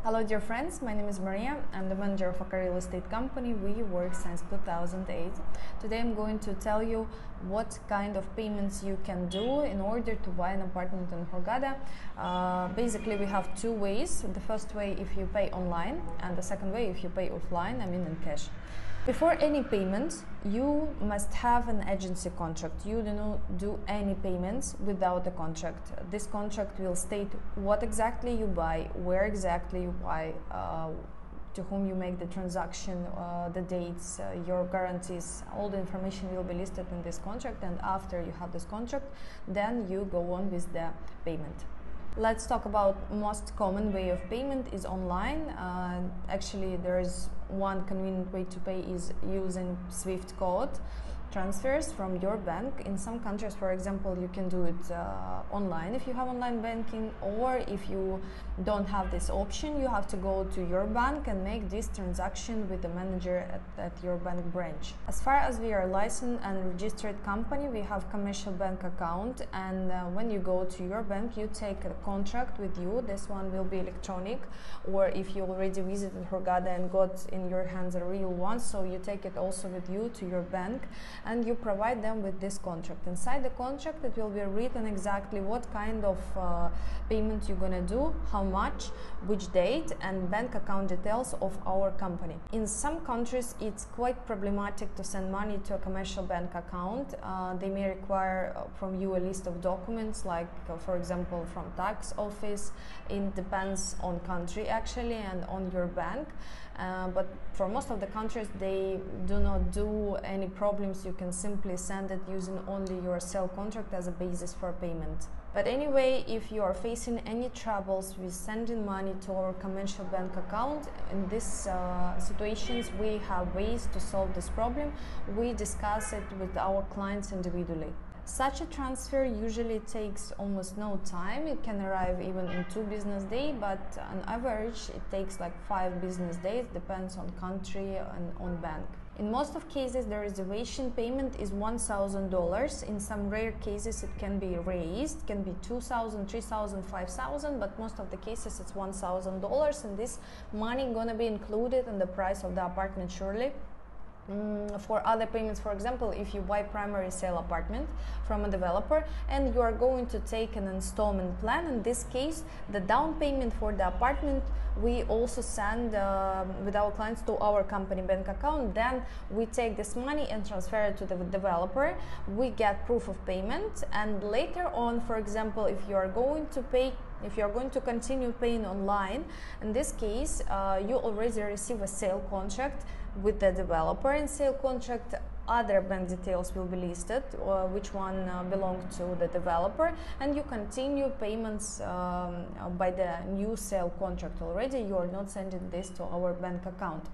Hello dear friends, my name is Maria. I'm the manager of a real estate company. We work since 2008. Today I'm going to tell you what kind of payments you can do in order to buy an apartment in Hurghada. Basically we have two ways. The first way if you pay online, and the second way if you pay offline, I mean in cash. Before any payment, you must have an agency contract. You do not do any payments without a contract. This contract will state what exactly you buy, where exactly you buy, to whom you make the transaction, the dates, your guarantees. All the information will be listed in this contract, and after you have this contract, then you go on with the payment. Let's talk about most common way of payment is online. Actually, there is one convenient way to pay is using SWIFT code transfers from your bank. In some countries, for example, you can do it online if you have online banking, or if you don't have this option, you have to go to your bank and make this transaction with the manager at your bank branch. As far as we are a licensed and registered company, we have commercial bank account, and when you go to your bank, you take a contract with you. This one will be electronic, or if you already visited Hurghada and got in your hands a real one, so you take it also with you to your bank and you provide them with this contract. Inside the contract it will be written exactly what kind of payment you're gonna do, how much, which date, and bank account details of our company. In some countries it's quite problematic to send money to a commercial bank account. They may require from you a list of documents, like for example from tax office. It depends on country actually and on your bank. But for most of the countries they do not do any problems. You can simply send it using only your sale contract as a basis for payment. But anyway, if you are facing any troubles with sending money to our commercial bank account, in these situations we have ways to solve this problem. We discuss it with our clients individually. Such a transfer usually takes almost no time. It can arrive even in 2 business days, but on average it takes like 5 business days, depends on country and on bank. In most of cases the reservation payment is $1,000. In some rare cases it can be raised, can be $2,000, $3,000, $5,000, but most of the cases it's $1,000, and this money gonna be included in the price of the apartment surely. For other payments, for example, if you buy primary sale apartment from a developer and you are going to take an installment plan, in this case the down payment for the apartment we also send with our clients to our company bank account. Then we take this money and transfer it to the developer. We get proof of payment, and later on, for example, if you are going to continue paying online, in this case you already receive a sale contract with the developer. In sale contract other bank details will be listed, which one belong to the developer, and you continue payments by the new sale contract already. You are not sending this to our bank account.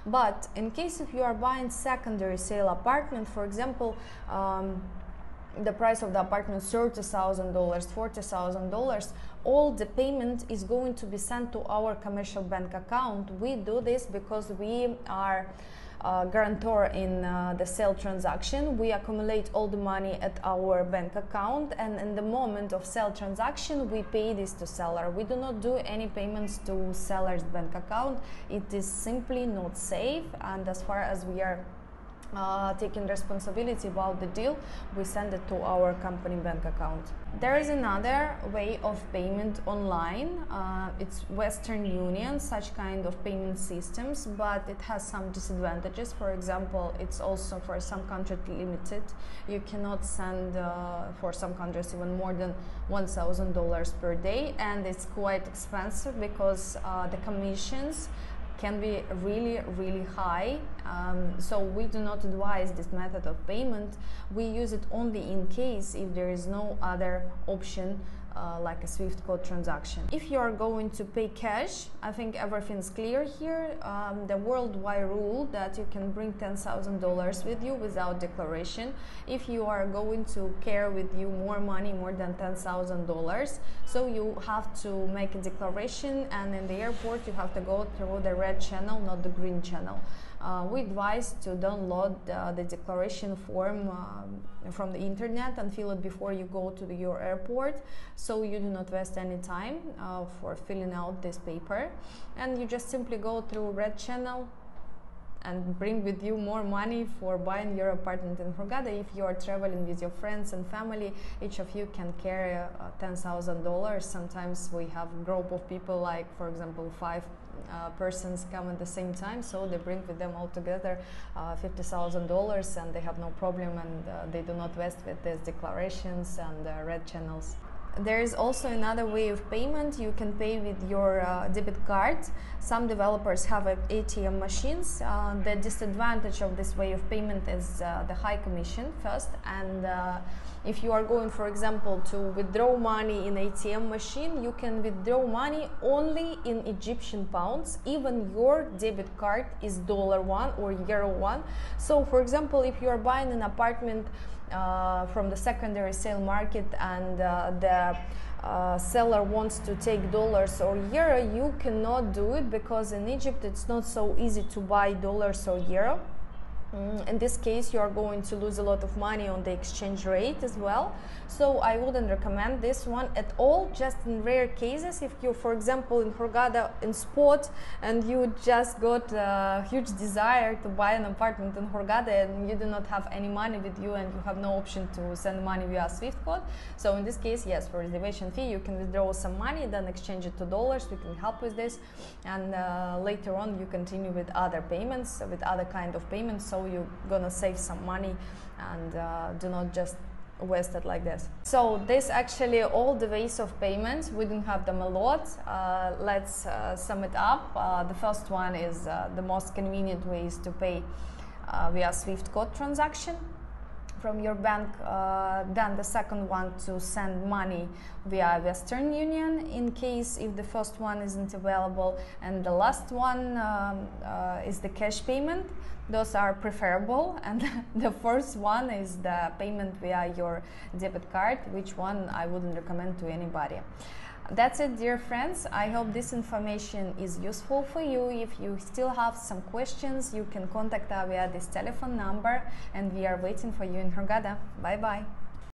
But in case if you are buying secondary sale apartment, for example, the price of the apartment $30,000, $40,000, all the payment is going to be sent to our commercial bank account. We do this because we are guarantor in the sale transaction. We accumulate all the money at our bank account, and in the moment of sale transaction we pay this to seller. We do not do any payments to seller's bank account. It is simply not safe, and as far as we are taking responsibility about the deal, we send it to our company bank account. There is another way of payment online. It's Western Union, such kind of payment systems, but it has some disadvantages. For example, it's also for some countries limited. You cannot send for some countries even more than $1,000 per day, and it's quite expensive because the commissions can be really high. So we do not advise this method of payment. We use it only in case if there is no other option like a SWIFT code transaction. If you are going to pay cash, I think everything's clear here. The worldwide rule that you can bring $10,000 with you without declaration. If you are going to carry with you more money, more than $10,000, so you have to make a declaration, and in the airport you have to go through the red channel, not the green channel. We advise to download the declaration form from the internet and fill it before you go to your airport, so you do not waste any time for filling out this paper, and you just simply go through Red Channel and bring with you more money for buying your apartment in Hurghada. If you are traveling with your friends and family, each of you can carry $10,000. Sometimes we have a group of people, like for example 5 persons come at the same time, so they bring with them all together $50,000, and they have no problem, and they do not waste with these declarations and Red Channels. There is also another way of payment. You can pay with your debit card. Some developers have ATM machines. The disadvantage of this way of payment is the high commission first, and if you are going, for example, to withdraw money in ATM machine, you can withdraw money only in Egyptian pounds, even your debit card is $1 or €1. So for example, if you are buying an apartment from the secondary sale market, and the seller wants to take dollars or euro, you cannot do it, because in Egypt it's not so easy to buy dollars or euro. In this case, you are going to lose a lot of money on the exchange rate as well. So I wouldn't recommend this one at all, just in rare cases. If you, for example, in Hurghada in spot, and you just got a huge desire to buy an apartment in Hurghada, and you do not have any money with you, and you have no option to send money via Swift code. So in this case, yes, for reservation fee, you can withdraw some money, then exchange it to dollars. We can help with this, and later on you continue with other payments, with other kind of payments. So you're gonna save some money, and do not just waste it like this. So this actually all the ways of payments. We didn't have them a lot. Let's sum it up. The first one is the most convenient ways to pay via Swift code transaction from your bank. Then the second one, to send money via Western Union in case if the first one isn't available, and the last one is the cash payment. Those are preferable, and the first one is the payment via your debit card, which one I wouldn't recommend to anybody. That's it, dear friends. I hope this information is useful for you. If you still have some questions, you can contact us via this telephone number, and we are waiting for you in Hurghada. Bye bye.